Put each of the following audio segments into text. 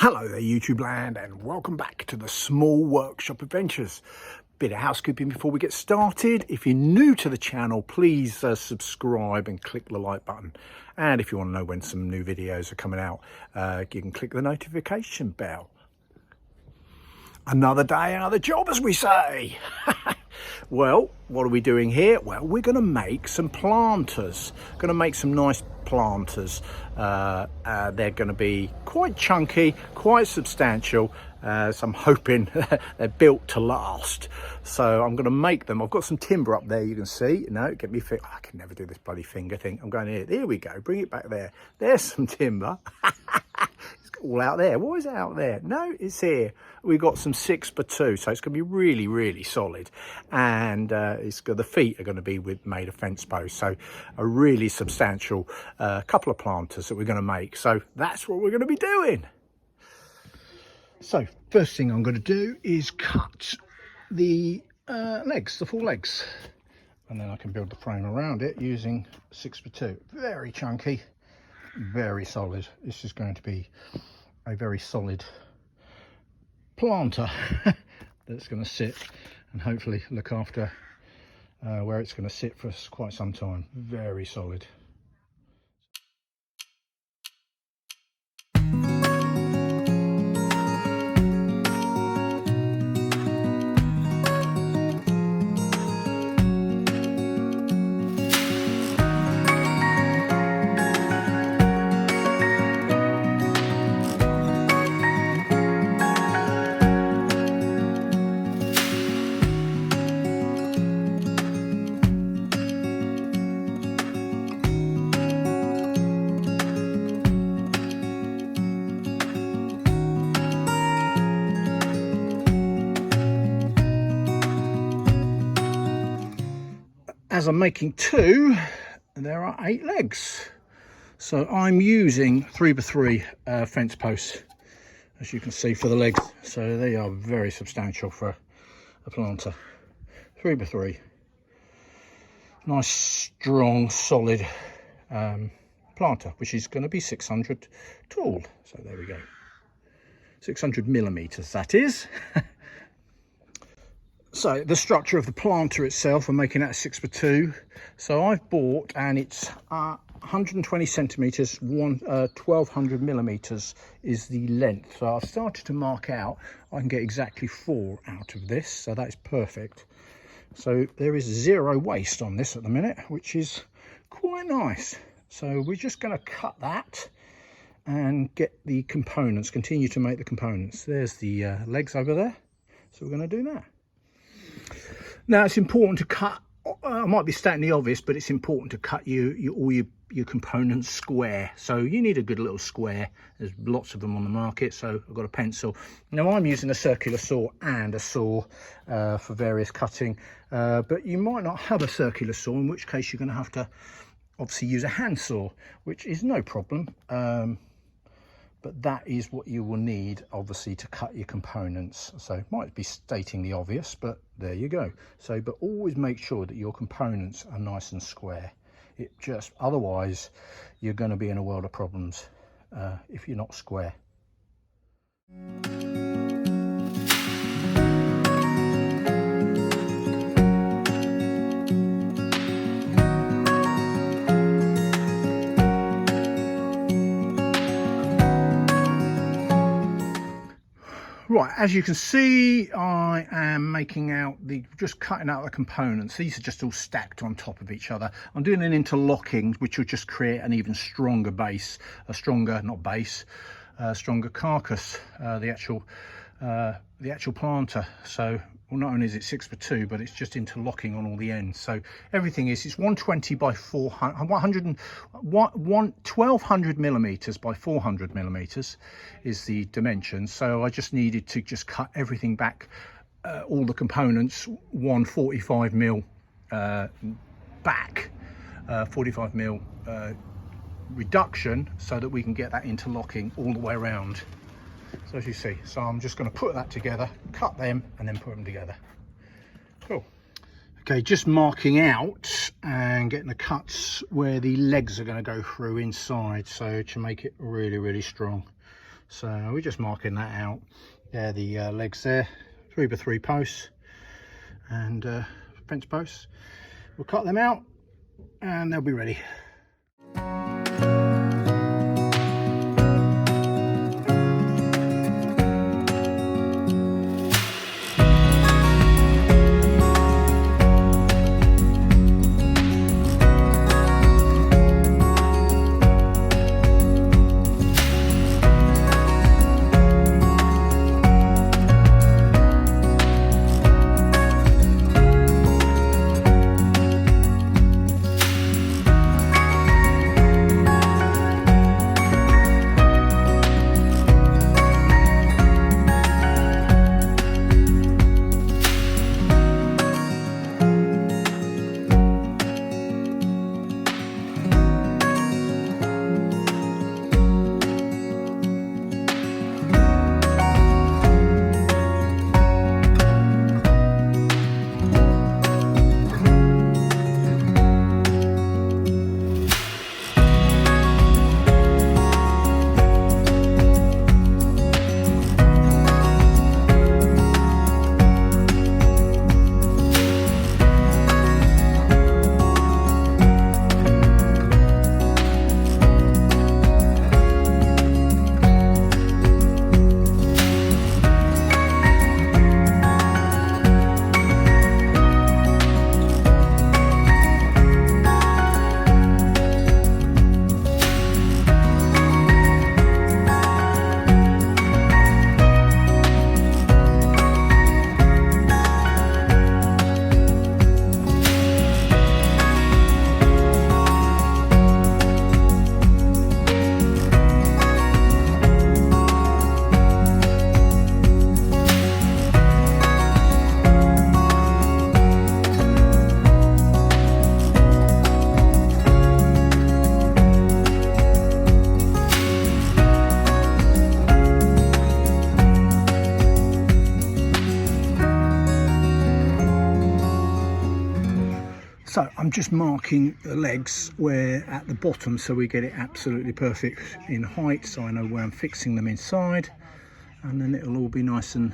Hello there YouTube land, and welcome back to the Small Workshop Adventures. Bit of housekeeping before we get started. If you're new to the channel, please subscribe and click the like button. And if you want to know when some new videos are coming out, you can click the notification bell. Another day, another job, as we say. Well, what are we doing here? Well, we're going to make some planters. Going to make some nice planters. They're going to be quite chunky, quite substantial. So I'm hoping they're built to last. So I'm going to make them. I've got some timber up there, you can see. No, get me fit. I can never do this bloody finger thing. I'm going here. There we go. Bring it back there. There's some timber. It's all out there. What is out there? No, it's here. We've got some 6x2, so it's going to be really, really solid. And the feet are going to be made of fence posts. So a really substantial couple of planters that we're going to make. So that's what we're going to be doing. So first thing I'm going to do is cut the legs, the 4 legs. And then I can build the frame around it using 6x2. Very chunky, very solid. This is going to be a very solid planter that's going to sit and hopefully look after where it's going to sit for quite some time. Very solid. As I'm making 2, there are 8 legs. So I'm using 3x3 fence posts, as you can see, for the legs. So they are very substantial for a planter. 3x3. Nice, strong, solid planter, which is going to be 600 tall. So there we go. 600 millimeters, that is. So the structure of the planter itself, I'm making that 6x2. So I've bought, and it's 120 centimeters, 1200 millimeters is the length. So I've started to mark out. I can get exactly 4 out of this, so that's perfect. So there is 0 waste on this at the minute, which is quite nice. So we're just going to cut that and get the components, continue to make the components. There's the legs over there. So we're going to do that. Now it's important to cut, I might be stating the obvious, but it's important to cut all your components square. So you need a good little square. There's lots of them on the market, so I've got a pencil. Now I'm using a circular saw and a saw for various cutting, but you might not have a circular saw, in which case you're going to have to obviously use a hand saw, which is no problem. But that is what you will need, obviously, to cut your components. So it might be stating the obvious, but there you go. So, but always make sure that your components are nice and square. Otherwise, you're going to be in a world of problems if you're not square. Right, as you can see, I am just cutting out the components. These are just all stacked on top of each other. I'm doing an interlocking, which will just create an even stronger base, stronger carcass, the actual planter. So not only is it 6x2, but it's just interlocking on all the ends. So everything it's 120 by 400, 1200 millimeters by 400 millimeters is the dimension. So I just needed to just cut everything back, all the components, 145 mil back, 45 mil reduction, so that we can get that interlocking all the way around. So as you see, so I'm just going to put that together, cut them, and then put them together. Cool. Okay, just marking out and getting the cuts where the legs are going to go through inside, so to make it really, really strong. So we're just marking that out. There, the legs there, 3x3 posts and fence posts. We'll cut them out and they'll be ready. So I'm just marking the legs where at the bottom so we get it absolutely perfect in height, so I know where I'm fixing them inside, and then it'll all be nice and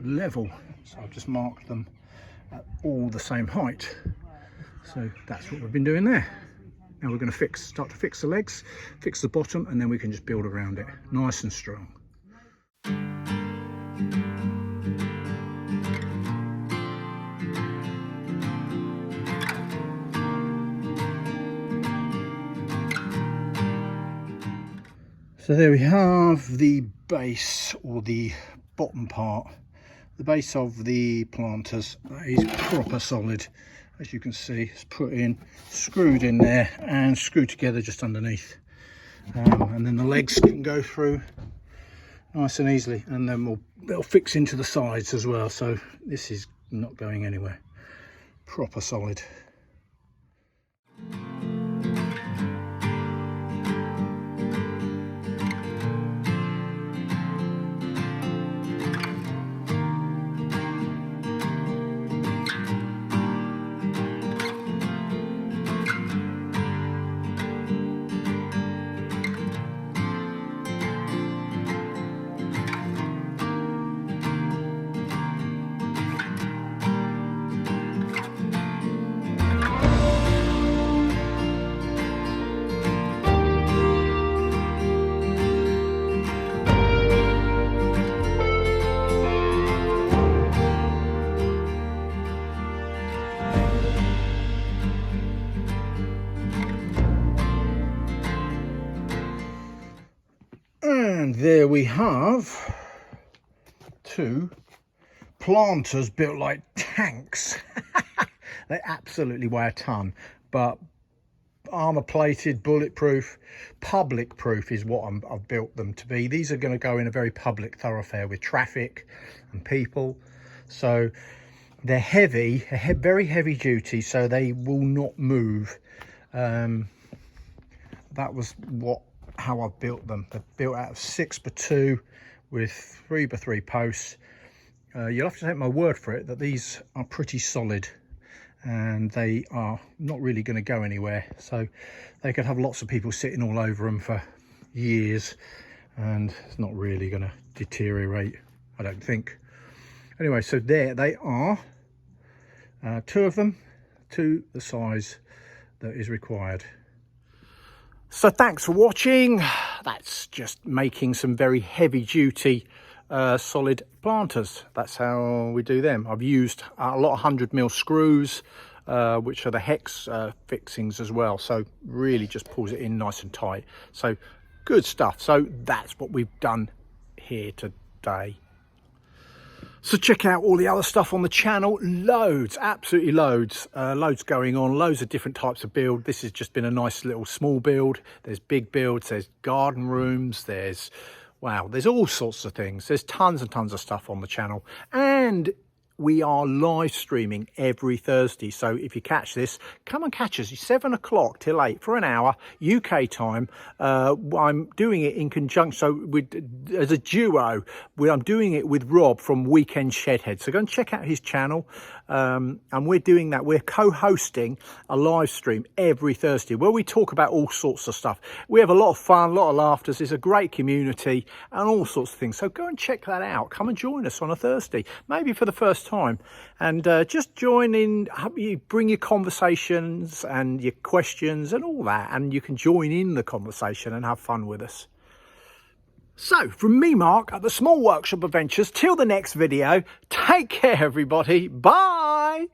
level. So I've just marked them at all the same height. So that's what we've been doing there. Now we're going to start to fix the legs, fix the bottom, and then we can just build around it nice and strong. So there we have the base, or the bottom part, the base of the planters. That is proper solid, as you can see. It's put in, screwed in there and screwed together just underneath, and then the legs can go through nice and easily, and then they'll fix into the sides as well, so this is not going anywhere. Proper solid. And there we have two planters built like tanks. They absolutely weigh a ton, but armor plated, bulletproof, public proof is what I've built them to be. These are going to go in a very public thoroughfare with traffic and people, so they're heavy, very heavy duty, so they will not move. That was how I've built them. They're built out of 6x2 with 3x3 posts. You'll have to take my word for it that these are pretty solid, and they are not really going to go anywhere, so they could have lots of people sitting all over them for years, and it's not really going to deteriorate, I don't think. Anyway, so there they are, 2 of them to the size that is required. So thanks for watching. That's just making some very heavy duty solid planters. That's how we do them. I've used a lot of 100mm screws, which are the hex fixings as well, so really just pulls it in nice and tight. So good stuff. So that's what we've done here today. So check out all the other stuff on the channel. Loads, absolutely loads. Loads going on, loads of different types of build. This has just been a nice little small build. There's big builds, there's garden rooms, there's, wow, there's all sorts of things. There's tons and tons of stuff on the channel. And we are live streaming every Thursday. So if you catch this, come and catch us. It's 7 o'clock till 8 for an hour, UK time. I'm doing it in conjunction, so as a duo. I'm doing it with Rob from Weekend Shedhead. So go and check out his channel. And we're doing that. We're co-hosting a live stream every Thursday where we talk about all sorts of stuff. We have a lot of fun, a lot of laughter. It's a great community and all sorts of things. So go and check that out. Come and join us on a Thursday, maybe for the first time, and just join in. You bring your conversations and your questions and all that, and you can join in the conversation and have fun with us. So from me, Mark, at the Small Workshop Adventures, till the next video, take care everybody, bye.